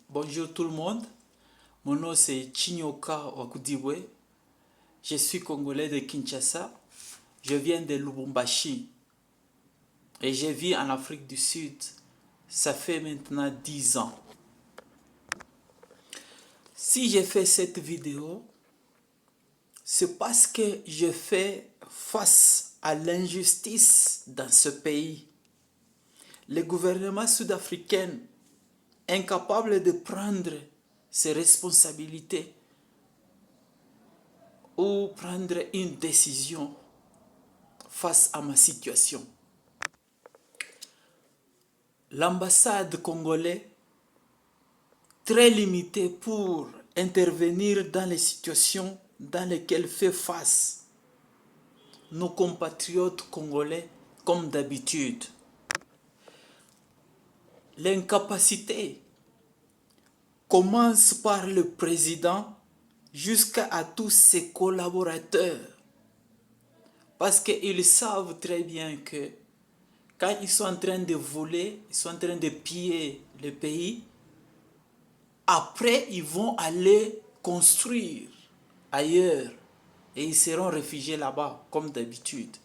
Bonjour tout le monde, mon nom c'est Chinyoka Wakudibwe, je suis congolais de Kinshasa, je viens de Lubumbashi et je vis en Afrique du Sud, ça fait maintenant 10 ans. Si j'ai fait cette vidéo, c'est parce que je fais face à l'injustice dans ce pays. Le gouvernement sud-africain incapable de prendre ses responsabilités ou prendre une décision face à ma situation. L'ambassade congolaise, très limitée pour intervenir dans les situations dans lesquelles fait face nos compatriotes congolais comme d'habitude. L'incapacité commence par le président jusqu'à tous ses collaborateurs. Parce qu'ils savent très bien que quand ils sont en train de voler, ils sont en train de piller le pays, après ils vont aller construire ailleurs et ils seront réfugiés là-bas comme d'habitude.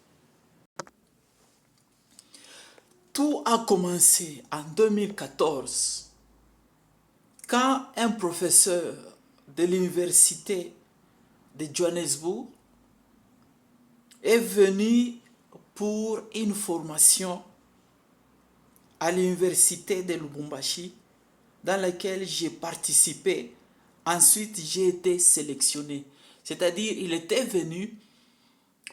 Tout a commencé en 2014 quand un professeur de l'université de Johannesburg est venu pour une formation à l'université de Lubumbashi dans laquelle j'ai participé. Ensuite, j'ai été sélectionné. C'est-à-dire, il était venu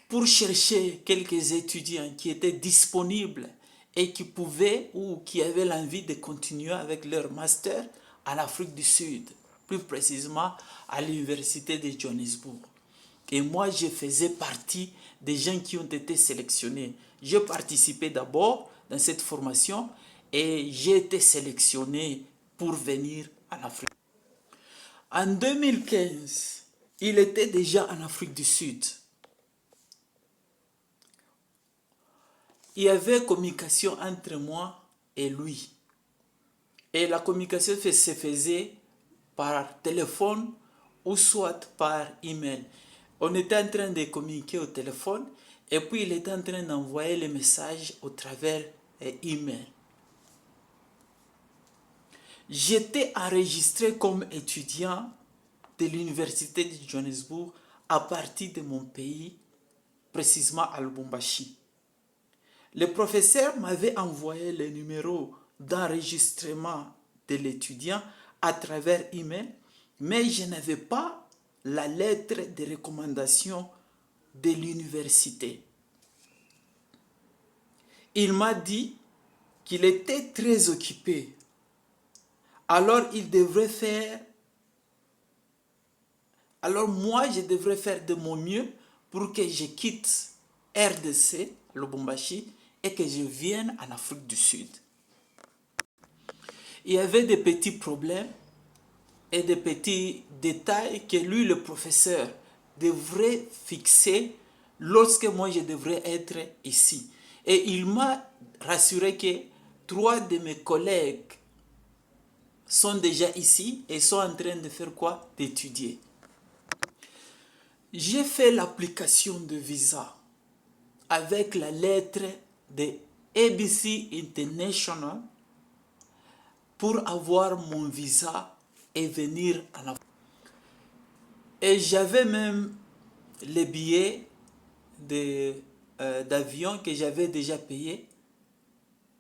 pour chercher quelques étudiants qui étaient disponibles et qui pouvaient ou qui avaient l'envie de continuer avec leur master en Afrique du Sud, plus précisément à l'université de Johannesburg. Et moi, je faisais partie des gens qui ont été sélectionnés. Je participais d'abord dans cette formation et j'ai été sélectionné pour venir en Afrique. En 2015, il était déjà en Afrique du Sud. Il y avait communication entre moi et lui. Et la communication se faisait par téléphone ou soit par email. On était en train de communiquer au téléphone et puis il était en train d'envoyer les messages au travers email. J'étais enregistré comme étudiant de l'université de Johannesburg à partir de mon pays, précisément à Lubumbashi. Le professeur m'avait envoyé le numéro d'enregistrement de l'étudiant à travers email, mais je n'avais pas la lettre de recommandation de l'université. Il m'a dit qu'il était très occupé. Alors moi je devrais faire de mon mieux pour que je quitte RDC, Lubumbashi, et que je vienne en Afrique du Sud. Il y avait des petits problèmes et des petits détails que lui, le professeur, devrait fixer lorsque moi je devrais être ici. Et il m'a rassuré que 3 de mes collègues sont déjà ici et sont en train de faire quoi? D'étudier. J'ai fait l'application de visa avec la lettre de ABC International pour avoir mon visa et venir en Afrique. Et j'avais même les billets d'avion que j'avais déjà payé.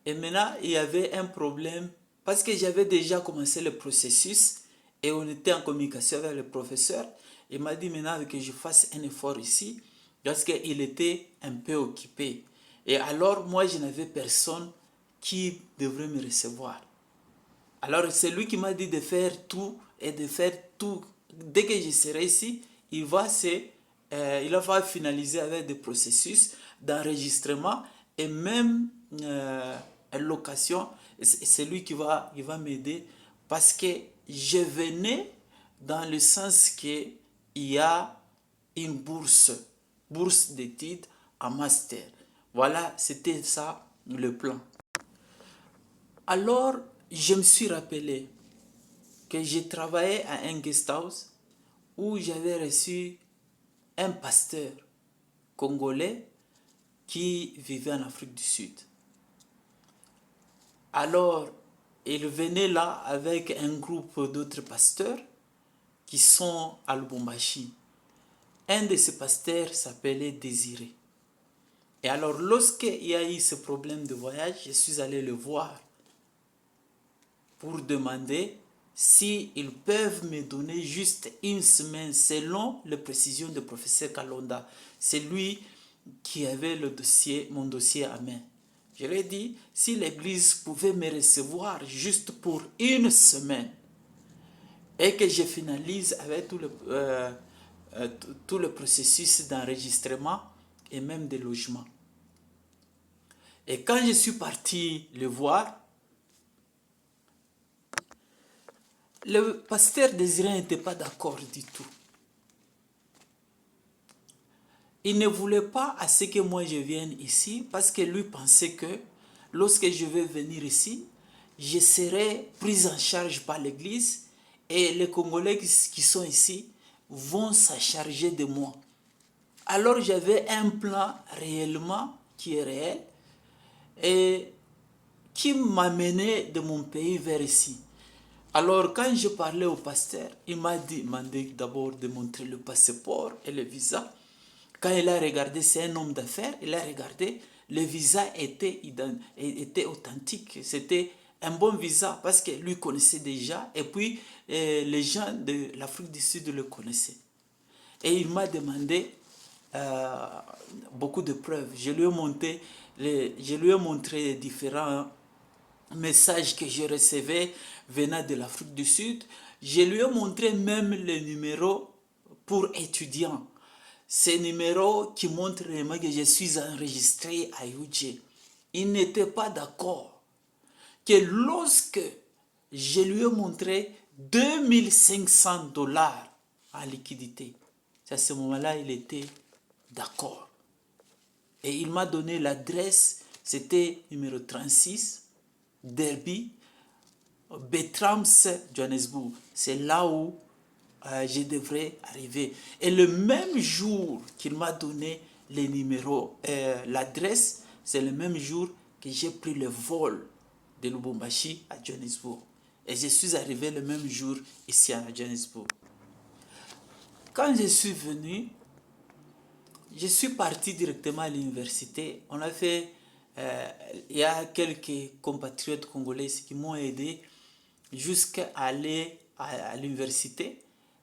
Et maintenant, il y avait un problème parce que j'avais déjà commencé le processus et on était en communication avec le professeur. Il m'a dit maintenant que je fasse un effort ici parce qu'il était un peu occupé. Et alors, moi, je n'avais personne qui devrait me recevoir. Alors, c'est lui qui m'a dit de faire tout et de faire tout. Dès que je serai ici, il va finaliser avec des processus d'enregistrement et même location. C'est lui qui va m'aider parce que je venais dans le sens qu'il y a une bourse d'études en master. Voilà, c'était ça le plan. Alors, je me suis rappelé que j'ai travaillé à un guest house où j'avais reçu un pasteur congolais qui vivait en Afrique du Sud. Alors, il venait là avec un groupe d'autres pasteurs qui sont à Lubumbashi. Un de ces pasteurs s'appelait Désiré. Et alors, lorsqu'il y a eu ce problème de voyage, je suis allé le voir pour demander s'ils peuvent me donner juste une semaine selon les précisions du professeur Kalonda. C'est lui qui avait le dossier, mon dossier à main. Je lui ai dit, si l'église pouvait me recevoir juste pour une semaine et que je finalise avec tout le processus d'enregistrement et même de logement. Et quand je suis parti le voir, le pasteur Désiré n'était pas d'accord du tout. Il ne voulait pas à ce que moi je vienne ici parce que lui pensait que lorsque je vais venir ici, je serai pris en charge par l'église et les Congolais qui sont ici vont s'en charger de moi. Alors j'avais un plan réellement qui est réel et qui m'amenait de mon pays vers ici. Alors quand je parlais au pasteur, il m'a demandé d'abord de montrer le passeport et le visa. Quand il a regardé, c'est un homme d'affaires, il a regardé, le visa était authentique, c'était un bon visa parce que lui connaissait déjà et puis les gens de l'Afrique du Sud le connaissaient. Et il m'a demandé beaucoup de preuves. Je lui ai montré les différents messages que je recevais venant de l'Afrique du Sud. Je lui ai montré même les numéros pour étudiants. Ces numéros qui montrent vraiment que je suis enregistré à UJ. Il n'était pas d'accord que lorsque je lui ai montré 2500 dollars en liquidité, à ce moment-là, il était d'accord. Et il m'a donné l'adresse, c'était numéro 36, Derby, Bertrams, Johannesburg. C'est là où je devrais arriver. Et le même jour qu'il m'a donné les numéros, l'adresse, c'est le même jour que j'ai pris le vol de Lubumbashi à Johannesburg. Et je suis arrivé le même jour ici à Johannesburg. Quand je suis venu, je suis parti directement à l'université. On a fait, il y a quelques compatriotes congolais qui m'ont aidé jusqu'à aller à l'université.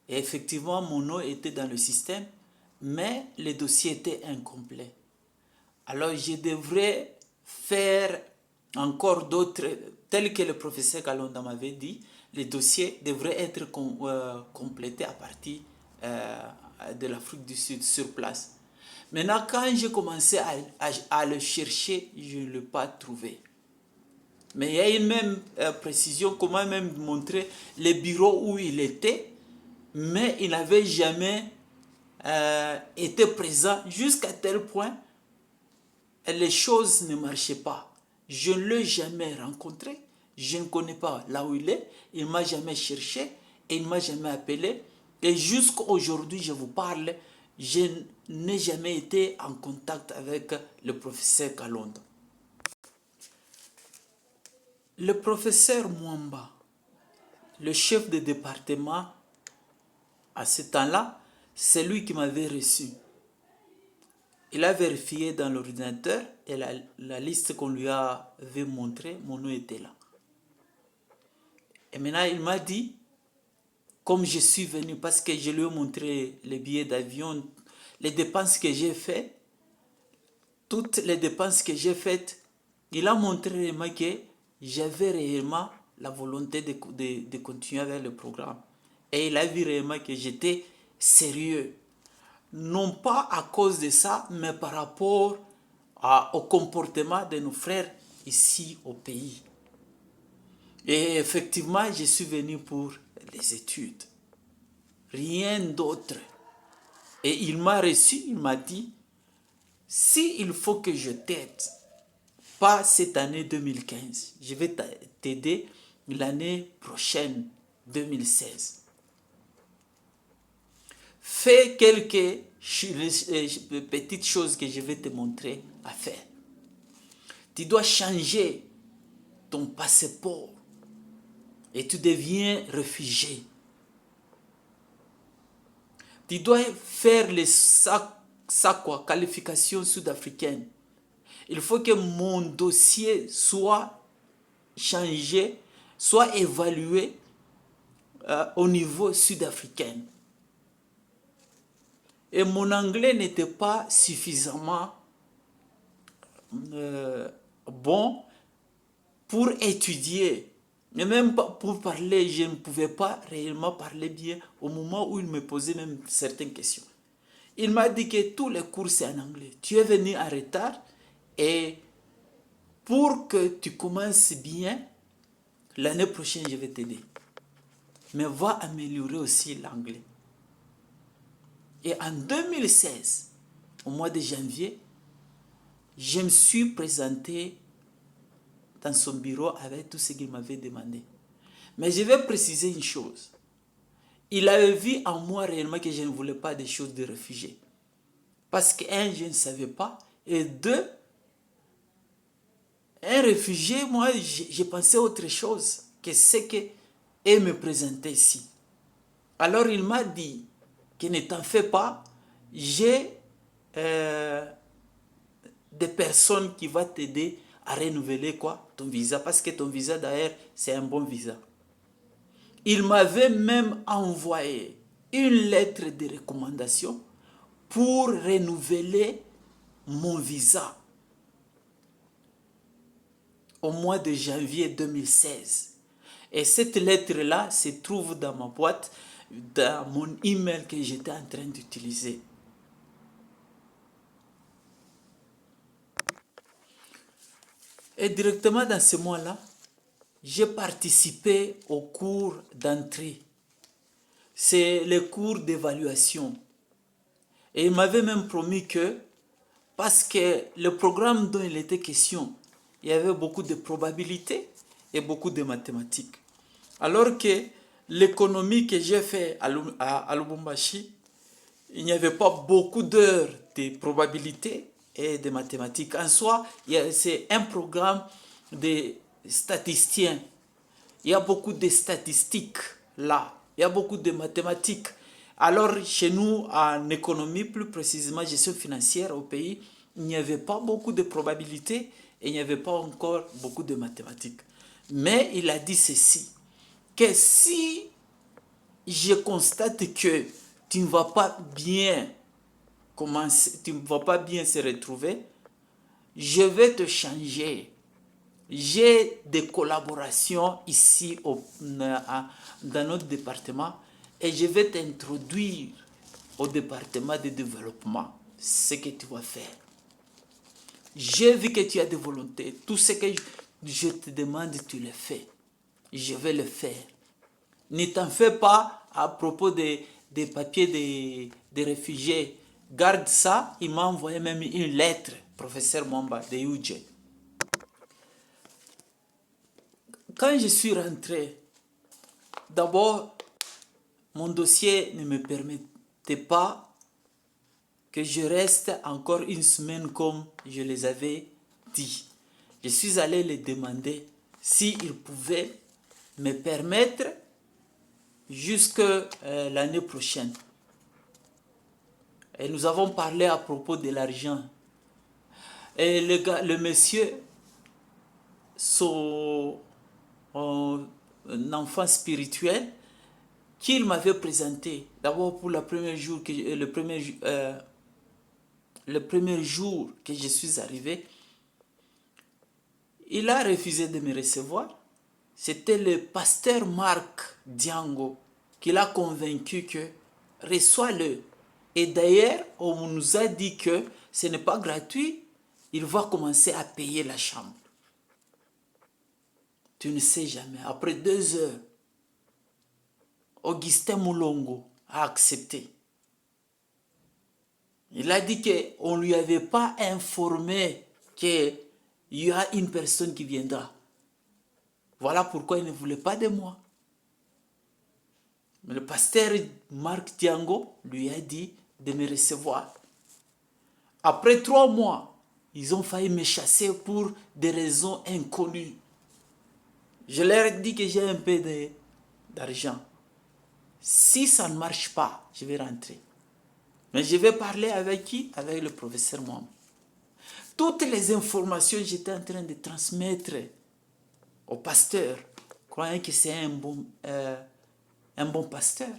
Et effectivement, mon nom était dans le système, mais le dossier était incomplet. Alors, je devrais faire encore d'autres, tel que le professeur Kalonda m'avait dit, les dossiers devraient être complétés à partir de l'Afrique du Sud sur place. Maintenant, quand j'ai commencé à le chercher, je ne l'ai pas trouvé. Mais il y a une même précision, comment même montrer les bureaux où il était, mais il n'avait jamais été présent jusqu'à tel point les choses ne marchaient pas. Je ne l'ai jamais rencontré, je ne connais pas là où il ne m'a jamais cherché et il ne m'a jamais appelé. Et jusqu'à aujourd'hui, je vous parle, je n'ai jamais été en contact avec le professeur Kalonda. Le professeur Mwamba, le chef de département, à ce temps-là, c'est lui qui m'avait reçu. Il a vérifié dans l'ordinateur et la liste qu'on lui avait montrée, mon nom était là. Et maintenant, il m'a dit, comme je suis venu, parce que je lui ai montré les billets d'avion, les dépenses que j'ai faites, toutes les dépenses que j'ai faites, il a montré réellement que j'avais réellement la volonté de continuer avec le programme. Et il a vu réellement que j'étais sérieux. Non pas à cause de ça, mais par rapport au comportement de nos frères ici au pays. Et effectivement, je suis venu pour les études. Rien d'autre. Et il m'a reçu, il m'a dit, s'il faut que je t'aide, pas cette année 2015, je vais t'aider l'année prochaine, 2016. Fais quelques petites choses que je vais te montrer à faire. Tu dois changer ton passeport et tu deviens réfugié. Tu dois faire les qualifications sud-africaines. Il faut que mon dossier soit changé, soit évalué au niveau sud-africain. Et mon anglais n'était pas suffisamment bon pour étudier. Mais même pour parler, je ne pouvais pas réellement parler bien au moment où il me posait même certaines questions. Il m'a dit que tous les cours c'est en anglais. Tu es venu en retard et pour que tu commences bien, l'année prochaine je vais t'aider. Mais va améliorer aussi l'anglais. Et en 2016, au mois de janvier, je me suis présenté dans son bureau avec tout ce qu'il m'avait demandé. Mais je vais préciser une chose. Il avait vu en moi réellement que je ne voulais pas des choses de réfugiés. Parce que, un, je ne savais pas. Et deux, un réfugié, moi, j'ai pensé autre chose que ce qu'il me présentait ici. Alors, il m'a dit que ne t'en fais pas, j'ai des personnes qui vont t'aider à renouveler ton visa. Parce que ton visa, d'ailleurs, c'est un bon visa. Il m'avait même envoyé une lettre de recommandation pour renouveler mon visa au mois de janvier 2016. Et cette lettre-là se trouve dans ma boîte, dans mon email que j'étais en train d'utiliser. Et directement dans ce mois-là, j'ai participé au cours d'entrée. C'est le cours d'évaluation. Et il m'avait même promis que, parce que le programme dont il était question, il y avait beaucoup de probabilités et beaucoup de mathématiques. Alors que l'économie que j'ai fait à Lubumbashi, il n'y avait pas beaucoup d'heures de probabilités et de mathématiques. En soi, c'est un programme de statisticiens. Il y a beaucoup de statistiques là. Il y a beaucoup de mathématiques. Alors, chez nous, en économie, plus précisément gestion financière au pays, il n'y avait pas beaucoup de probabilités et il n'y avait pas encore beaucoup de mathématiques. Mais il a dit ceci, que si je constate que tu ne vas pas bien commencer, tu ne vas pas bien se retrouver, je vais te changer. J'ai des collaborations ici dans notre département et je vais t'introduire au département de développement. Ce que tu vas faire. J'ai vu que tu as des volontés. Tout ce que je te demande, tu le fais. Je vais le faire. Ne t'en fais pas à propos des papiers des réfugiés. Garde ça. Il m'a envoyé même une lettre, professeur Mwamba de UJ. Quand je suis rentré, d'abord, mon dossier ne me permettait pas que je reste encore une semaine comme je les avais dit. Je suis allé les demander s'ils pouvaient me permettre jusqu'à l'année prochaine. Et nous avons parlé à propos de l'argent. Et le monsieur, son enfant spirituel, qu'il m'avait présenté, d'abord pour le premier jour que je suis arrivé, il a refusé de me recevoir. C'était le pasteur Marc Diango qui l'a convaincu que reçois-le. Et d'ailleurs, on nous a dit que ce n'est pas gratuit, il va commencer à payer la chambre. Tu ne sais jamais. Après 2 heures, Augustin Moulongo a accepté. Il a dit qu'on ne lui avait pas informé qu'il y a une personne qui viendra. Voilà pourquoi il ne voulait pas de moi. Le pasteur Marc Diango lui a dit de me recevoir. Après 3 mois, ils ont failli me chasser pour des raisons inconnues. Je leur ai dit que j'ai un peu d'argent. Si ça ne marche pas, je vais rentrer. Mais je vais parler avec qui? Avec le professeur Mohamed. Toutes les informations que j'étais en train de transmettre au pasteur, croyant que c'est un bon pasteur.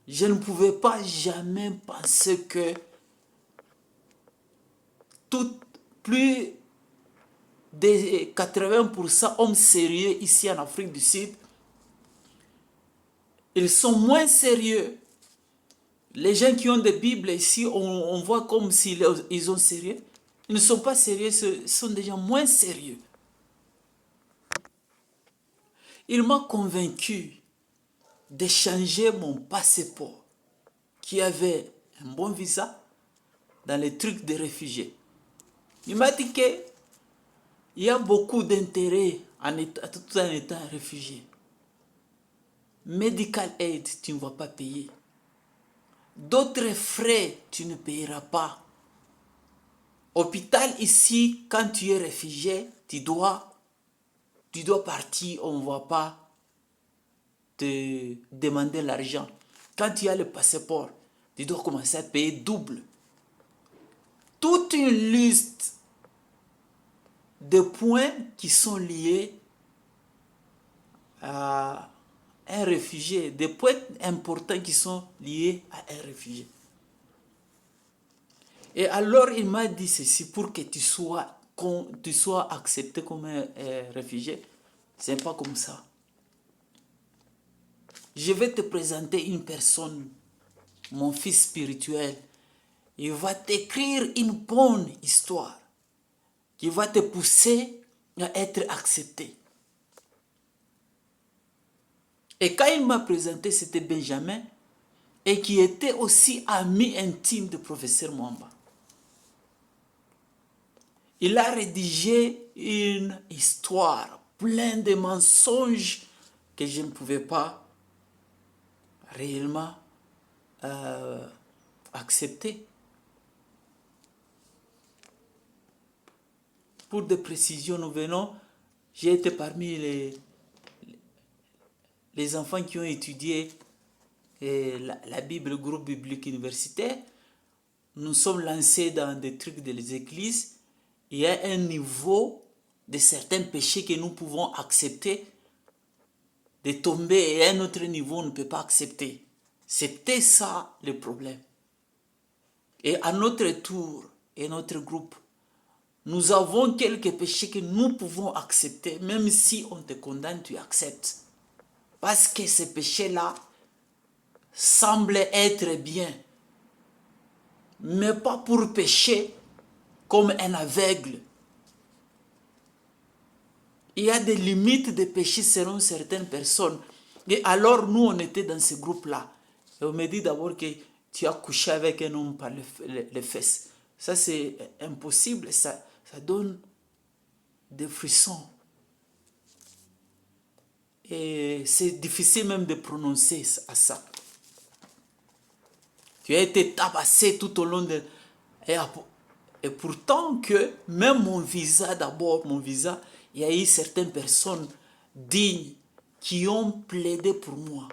Je ne pouvais pas jamais penser que plus de 80% hommes sérieux ici en Afrique du Sud, ils sont moins sérieux. Les gens qui ont des Bibles ici, on voit comme s'ils sont sérieux. Ils ne sont pas sérieux, ce sont des gens moins sérieux. Il m'a convaincu d'échanger mon passeport, qui avait un bon visa, dans les trucs des réfugiés. Il m'a dit qu'il y a beaucoup d'intérêt tout en étant réfugié. Medical aid, tu ne vas pas payer. D'autres frais, tu ne payeras pas. Hôpital ici, quand tu es réfugié, tu dois partir, on ne va pas te demander l'argent. Quand tu as le passeport, tu dois commencer à payer double. Toute une liste de points qui sont liés à un réfugié, des points importants qui sont liés à un réfugié. Et alors il m'a dit ceci: pour que tu sois accepté comme un réfugié, c'est pas comme ça. Je vais te présenter une personne, mon fils spirituel. Il va t'écrire une bonne histoire qui va te pousser à être accepté. Et quand il m'a présenté, c'était Benjamin, et qui était aussi ami intime du professeur Mwamba. Il a rédigé une histoire pleine de mensonges que je ne pouvais pas réellement accepter. Pour des précisions, j'ai été parmi les enfants qui ont étudié la Bible, le groupe biblique universitaire. Nous sommes lancés dans des trucs des églises. Il y a un niveau de certains péchés que nous pouvons accepter de tomber, et un autre niveau on ne peut pas accepter. C'était ça le problème. Et à notre tour, et notre groupe, nous avons quelques péchés que nous pouvons accepter. Même si on te condamne, tu acceptes. Parce que ces péchés-là semblent être bien. Mais pas pour pécher comme un aveugle. Il y a des limites de péché selon certaines personnes. Et alors nous, on était dans ce groupe-là. Et on me dit d'abord que tu as couché avec un homme par les fesses. Ça, c'est impossible. Ça donne des frissons. Et c'est difficile même de prononcer à ça. Tu as été tabassé tout au long de... Et pourtant que même mon visa, il y a eu certaines personnes dignes qui ont plaidé pour moi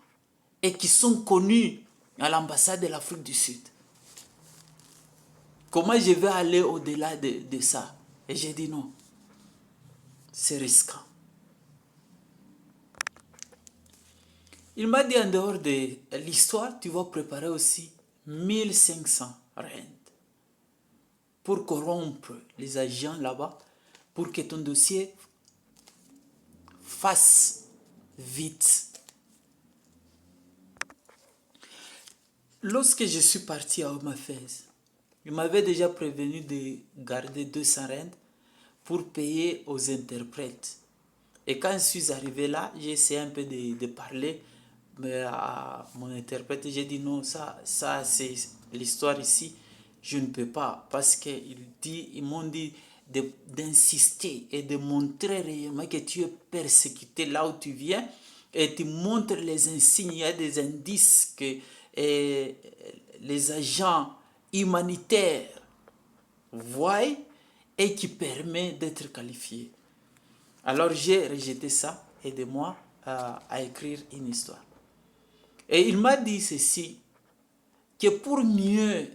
et qui sont connues à l'ambassade de l'Afrique du Sud. Comment je vais aller au-delà de ça? Et j'ai dit non, c'est risquant. Il m'a dit en dehors de l'histoire, tu vas préparer aussi 1500 rentes pour corrompre les agents là-bas, pour que ton dossier fasse vite. Lorsque je suis parti à Omafez, il m'avait déjà prévenu de garder 200 rentes pour payer aux interprètes. Et quand je suis arrivé là, j'ai essayé un peu de parler à mon interprète. J'ai dit non, ça c'est l'histoire ici. Je ne peux pas, parce qu'ils m'ont dit d'insister et de montrer réellement que tu es persécuté là où tu viens et tu montres les insignes, il y a des indices que les agents humanitaires voient et qui permet d'être qualifié. Alors j'ai rejeté ça, aidez-moi à écrire une histoire. Et il m'a dit ceci, que pour mieux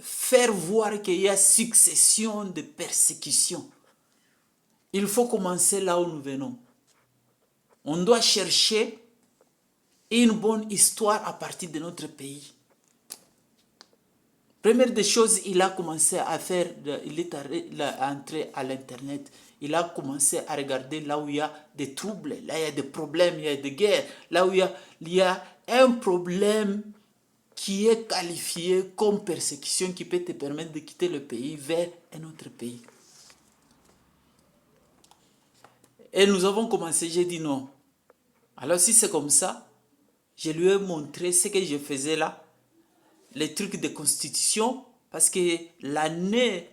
faire voir qu'il y a succession de persécutions, il faut commencer là où nous venons. On doit chercher une bonne histoire à partir de notre pays. Première des choses, il a commencé à faire, il est entré à l'internet, il a commencé à regarder là où il y a des troubles, là il y a des problèmes, il y a des guerres, là où il y a un problème qui est qualifié comme persécution qui peut te permettre de quitter le pays vers un autre pays. Et nous avons commencé, j'ai dit non. Alors si c'est comme ça, je lui ai montré ce que je faisais là, les trucs de constitution, parce que l'année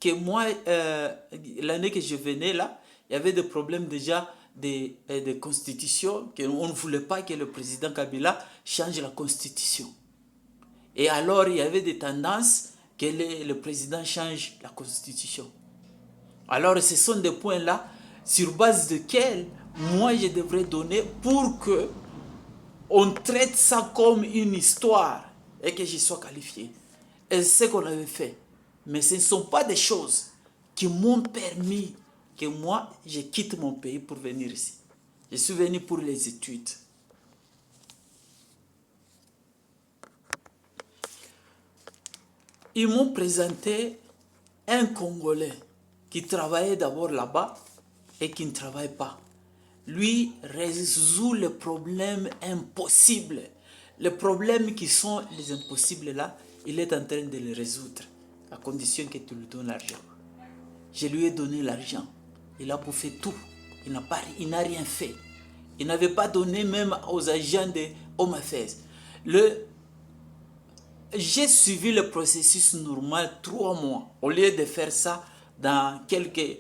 que je venais là, il y avait des problèmes déjà de constitution, qu'on ne voulait pas que le président Kabila change la constitution. Et alors, il y avait des tendances que le président change la constitution. Alors, ce sont des points là, sur base desquels moi je devrais donner pour que on traite ça comme une histoire et que je sois qualifié. Et c'est ce qu'on avait fait. Mais ce ne sont pas des choses qui m'ont permis que moi, je quitte mon pays pour venir ici. Je suis venu pour les études. Ils m'ont présenté un Congolais qui travaillait d'abord là-bas et qui ne travaille pas. Lui résout les problèmes impossibles. Les problèmes qui sont les impossibles là, il est en train de les résoudre, à condition que tu lui donnes l'argent. Je lui ai donné l'argent. Il a bouffé tout. Il n'a rien fait. Il n'avait pas donné même aux agents de Home Affairs. J'ai suivi le processus normal 3 mois, au lieu de faire ça dans quelques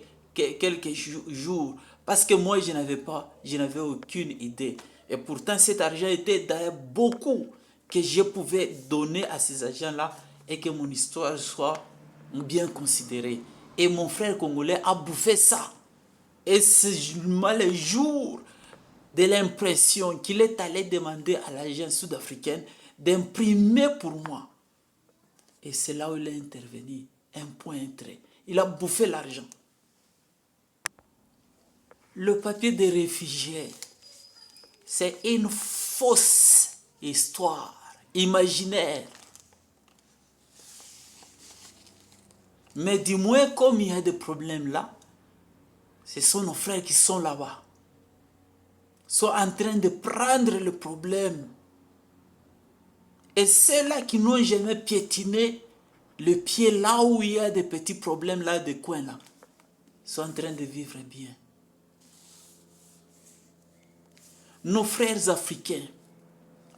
jours. Parce que moi, je n'avais aucune idée. Et pourtant, cet argent était d'ailleurs beaucoup que je pouvais donner à ces agents-là et que mon histoire soit bien considérée. Et mon frère congolais a bouffé ça. Et c'est le jour de l'impression qu'il est allé demander à l'agence sud-africaine d'imprimer pour moi. Et c'est là où il est intervenu. Un point, un trait. Il a bouffé l'argent. Le papier des réfugiés, c'est une fausse histoire imaginaire. Mais du moins, comme il y a des problèmes là, ce sont nos frères qui sont là-bas, sont en train de prendre le problème. Et ceux-là qui n'ont jamais piétiné le pied là où il y a des petits problèmes là, des coins là, sont en train de vivre bien. Nos frères africains,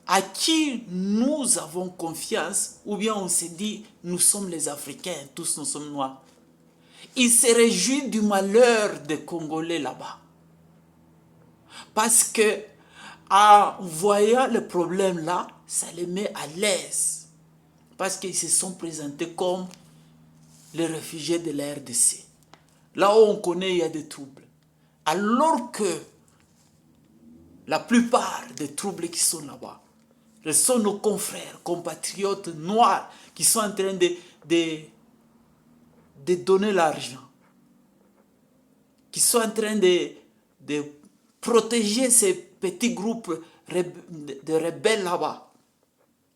à qui nous avons confiance, ou bien on se dit, nous sommes les Africains, tous nous sommes noirs. Ils se réjouissent du malheur des Congolais là-bas. Parce que, en voyant le problème là, ça les met à l'aise. Parce qu'ils se sont présentés comme les réfugiés de la RDC. Là où on connaît, il y a des troubles. Alors que la plupart des troubles qui sont là-bas, ce sont nos confrères, compatriotes noirs qui sont en train de donner l'argent, qui sont en train de protéger ces petits groupes de rebelles là-bas.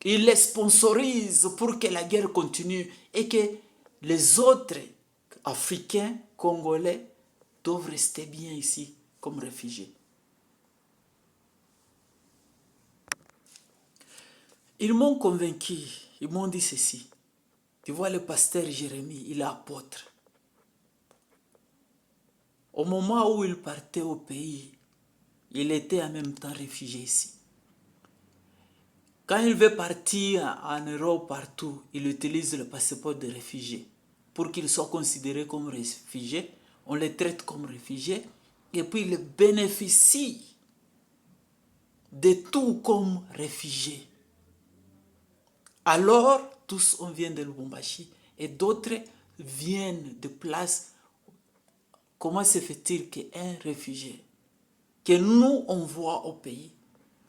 Ils les sponsorisent pour que la guerre continue et que les autres Africains, Congolais, doivent rester bien ici comme réfugiés. Ils m'ont convaincu, ils m'ont dit ceci. Tu vois, le pasteur Jérémie, il est apôtre. Au moment où il partait au pays, il était en même temps réfugié ici. Quand il veut partir en Europe partout, il utilise le passeport de réfugié. Pour qu'il soit considéré comme réfugié, on les traite comme réfugiés et puis ils bénéficient de tout comme réfugiés. Alors, tous on vient de Lubumbashi et d'autres viennent de places. Comment se fait-il qu'un réfugié, que nous on voit au pays,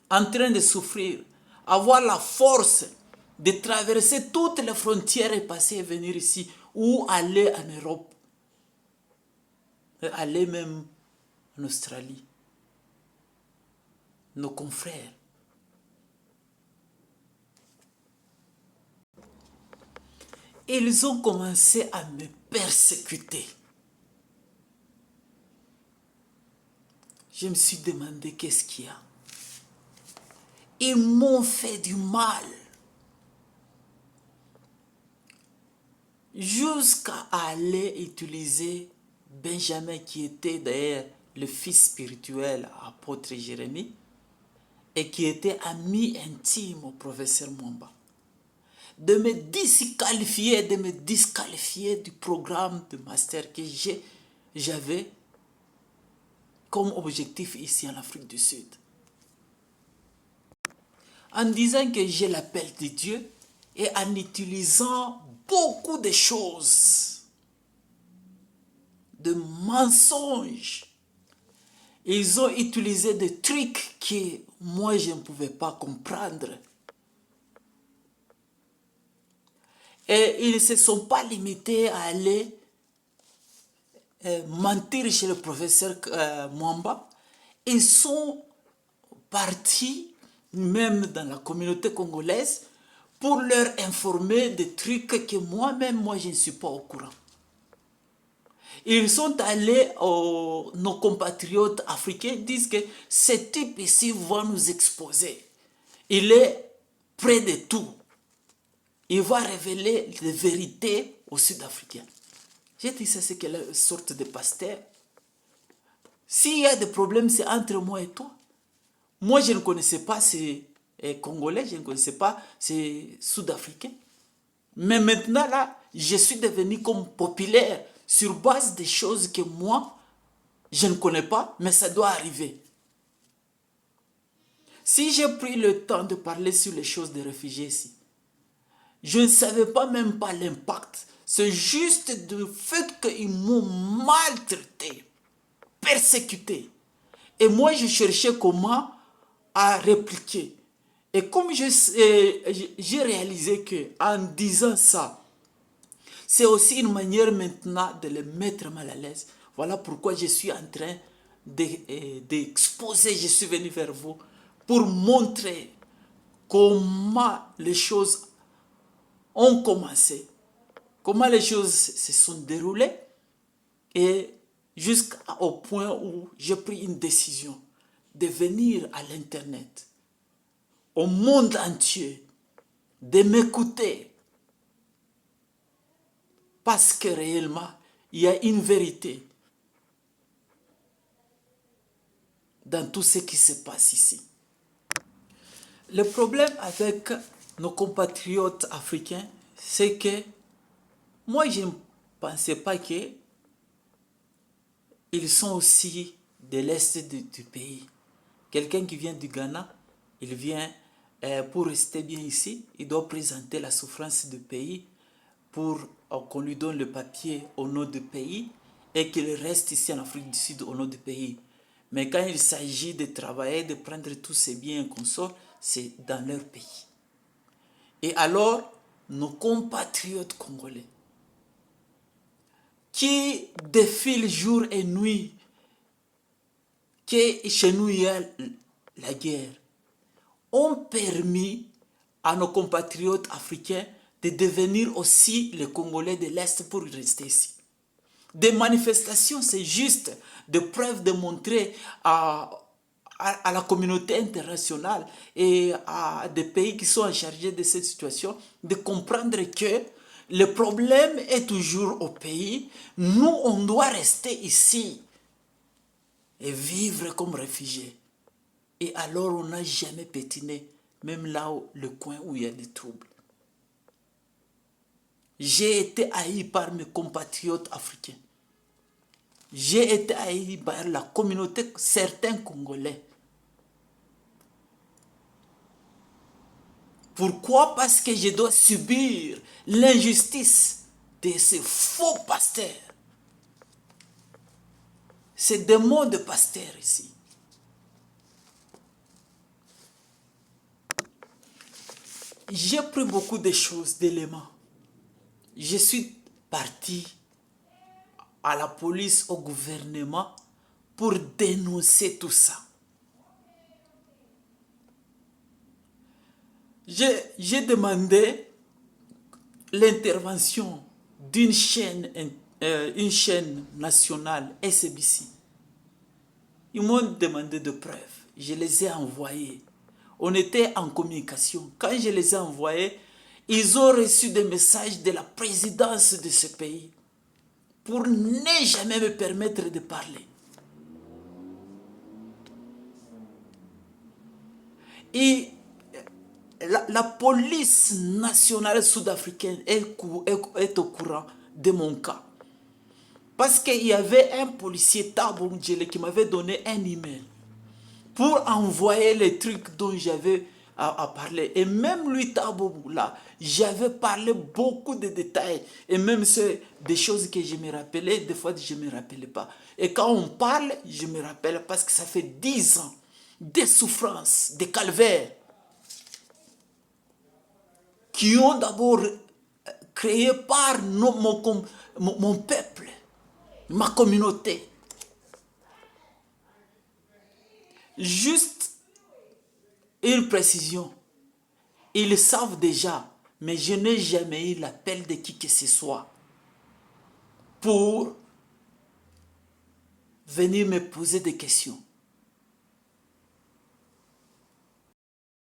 en train de souffrir, avoir la force de traverser toutes les frontières et passer et venir ici, ou aller en Europe, aller même en Australie, nos confrères. Ils ont commencé à me persécuter. Je me suis demandé qu'est-ce qu'il y a. Ils m'ont fait du mal. Jusqu'à aller utiliser Benjamin, qui était d'ailleurs le fils spirituel à l'apôtre Jérémie, et qui était ami intime au professeur Mwamba, de me disqualifier du programme de master que j'avais comme objectif ici en Afrique du Sud. En disant que j'ai l'appel de Dieu et en utilisant beaucoup de choses, de mensonges. Ils ont utilisé des trucs que moi je ne pouvais pas comprendre. Et ils ne se sont pas limités à aller mentir chez le professeur Mwamba. Ils sont partis, même dans la communauté congolaise, pour leur informer des trucs que moi-même, je ne suis pas au courant. Ils sont allés, nos compatriotes africains disent que ce type ici va nous exposer. Il est près de tout. Il va révéler les vérités aux Sud-Africains. J'ai dit ça, c'est quelle sorte de pasteur. S'il y a des problèmes, c'est entre moi et toi. Moi, je ne connaissais pas ces Congolais, je ne connaissais pas ces Sud-Africains. Mais maintenant, là, je suis devenu comme populaire sur base des choses que moi, je ne connais pas, mais ça doit arriver. Si j'ai pris le temps de parler sur les choses des réfugiés ici, je ne savais pas même pas l'impact. C'est juste le fait qu'ils m'ont maltraité, persécuté. Et moi, je cherchais comment à répliquer. Et comme j'ai réalisé qu'en disant ça, c'est aussi une manière maintenant de les mettre mal à l'aise. Voilà pourquoi je suis en train d'exposer, je suis venu vers vous pour montrer comment les choses ont commencé, comment les choses se sont déroulées et jusqu'au point où j'ai pris une décision de venir à l'Internet, au monde entier, de m'écouter. Parce que réellement, il y a une vérité dans tout ce qui se passe ici. Le problème avec nos compatriotes africains, c'est que moi, je ne pensais pas qu'ils sont aussi de l'Est du pays. Quelqu'un qui vient du Ghana, il vient pour rester bien ici, il doit présenter la souffrance du pays pour qu'on lui donne le papier au nom du pays et qu'il reste ici en Afrique du Sud au nom du pays. Mais quand il s'agit de travailler, de prendre tous ces biens et consorts, c'est dans leur pays. Et alors, nos compatriotes congolais, qui défilent jour et nuit, que chez nous il y a la guerre, ont permis à nos compatriotes africains de devenir aussi les Congolais de l'Est pour rester ici. Des manifestations, c'est juste des preuves de montrer à la communauté internationale et à des pays qui sont chargés de cette situation de comprendre que le problème est toujours au pays. Nous, on doit rester ici et vivre comme réfugiés. Et alors, on n'a jamais pétiné, même là où le coin où il y a des troubles. J'ai été haï par mes compatriotes africains. J'ai été haï par la communauté, certains Congolais. Pourquoi? Parce que je dois subir l'injustice de ces faux pasteurs. C'est des mots de pasteurs ici. J'ai pris beaucoup de choses, d'éléments. Je suis parti à la police, au gouvernement, pour dénoncer tout ça. J'ai demandé l'intervention d'une chaîne, une chaîne nationale, SBC. Ils m'ont demandé de preuves. Je les ai envoyées. On était en communication. Quand je les ai envoyés, ils ont reçu des messages de la présidence de ce pays pour ne jamais me permettre de parler. Et la police nationale sud-africaine est au courant de mon cas. Parce qu'il y avait un policier, Thabo Ndjele, qui m'avait donné un email pour envoyer les trucs dont j'avais à parler. Et même lui, Thabo, là, j'avais parlé beaucoup de détails. Et même des choses que je me rappelais, des fois je ne me rappelais pas. Et quand on parle, je me rappelle parce que ça fait 10 ans. Des souffrances, des calvaires qui ont d'abord créé par mon peuple, ma communauté. Juste une précision. Ils savent déjà, mais je n'ai jamais eu l'appel de qui que ce soit pour venir me poser des questions.